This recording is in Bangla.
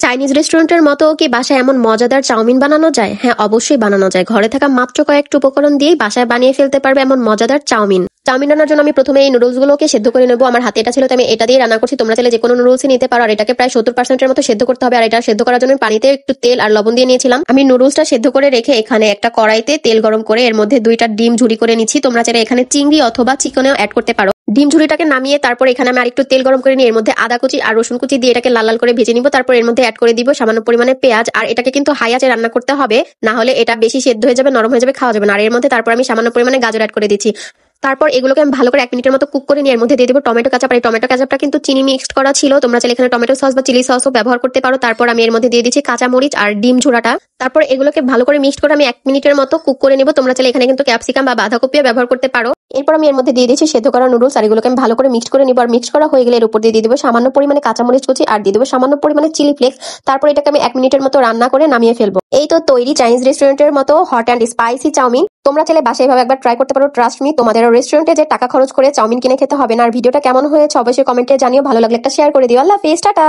চাইনিজ রেস্টুরেন্টের মতো কি বাসায় এমন মজাদার চাউমিন বানানো যায়? হ্যাঁ, অবশ্যই বানানো যায়। ঘরে থাকা মাত্র কয়েকটা উপকরণ দিয়েই বাসায় বানিয়ে ফেলতে পারবে এমন মজাদার চাউমিন। চাউমিন রান্নার জন্য আমি প্রথমে এই নুডলস গুলোকে সেদ্ধ করে নেবো। আমার হাতে এটা ছিল, তো আমি এটা দিয়ে রান্না করছি। তোমরা চাইলে যে কোনো নুডলসই নিতে পারো। আর এটাকে প্রায় 70% মতো সেদ্ধ করতে হবে। আর এটা সেদ্ধ করার জন্য পানিতে একটু তেল আর লবণ দিয়ে নিয়েছিলাম। আমি নুডলসটা সেদ্ধ করে রেখে এখানে একটা কড়াইতে তেল গরম করে এর মধ্যে 2টা ডিম ঝুরি করে নিচ্ছি। তোমরা চাইলে এখানে চিংড়ি অথবা চিকেনও অ্যাড করতে পারো। ডিম ঝুড়িটাকে নামিয়ে তারপর এখানে আমি আরেকটু তেল গরম করে নিয়ে এর মধ্যে আদা কুচি আর রসুন কুচি দিয়ে এটাকে লাল লাল করে ভেজে নিব। তারপর এর মধ্যে অ্যাড করে দিব সামান্য পরিমাণে পেঁয়াজ। আর এটাকে কিন্তু হাই আঁচে রান্না করতে হবে, না হলে এটা বেশি সেদ্ধ হয়ে যাবে, নরম হয়ে যাবে, খাওয়া যাবে না। আর এর মধ্যে তারপর আমি সামান্য পরিমাণে গাজর অ্যাড করে দিচ্ছি। তারপর এগুলোকে আমি ভালো করে 1 মিনিটের মতো কুক করে নিয়ে এর মধ্যে দিয়ে দিব টমেটো কেচাপ। আর এই টমেটো কেচাপটা কিন্তু চিনি মিক্সড করা ছিল। তোমরা চাইলে এখানে টমেটো সস বা চিলি সসও ব্যবহার করতে পারো। তারপর আমি এর মধ্যে দিয়ে দিচ্ছি কাঁচা মরিচ আর ডিম ঝোড়াটা। তারপর এগুলোকে ভালো করে মিক্সড করে আমি 1 মিনিটের মতো কুক করে নিব। তোমরা চাইলে এখানে কিন্তু ক্যাপসিকাম বা বাঁধাকপিও ব্যবহার করতে পারো। এরপর আমি এর মধ্যে দিয়ে দিচ্ছি সেদ্ধ করা নুডলস। আর এগুলোকে আমি ভালো করে মিক্সড করে নিব। আর মিক্সড করা হয়ে গেলে এর উপর দিয়ে দিব সামান্য পরিমাণে কাঁচামরিচ কুচি আর দিয়ে দেবো সামান্য পরিমাণে চিলি ফ্লেক্স। তারপর এটাকে আমি 1 মিনিটের মতো রান্না করে নামিয়ে ফেলবো। এই তো তৈরি চাইনিজ রেস্টুরেন্টের মতো হট অ্যান্ড স্পাইসি চাউমিন। তোমরা চাইলে বাসায় এভাবে একবার ট্রাই করতে পারো। ট্রাস্ট মি, তোমাদের রেস্টুরেন্টে যে টাকা খরচ করে চাউমিন কিনে খেতে হবে না। আর ভিডিওটা কেমন হয়েছে অবশ্যই কমেন্টে জানিও। ভালো লাগলে একটা শেয়ার করে দিও। আল্লাহ হাফেজ, টাটা।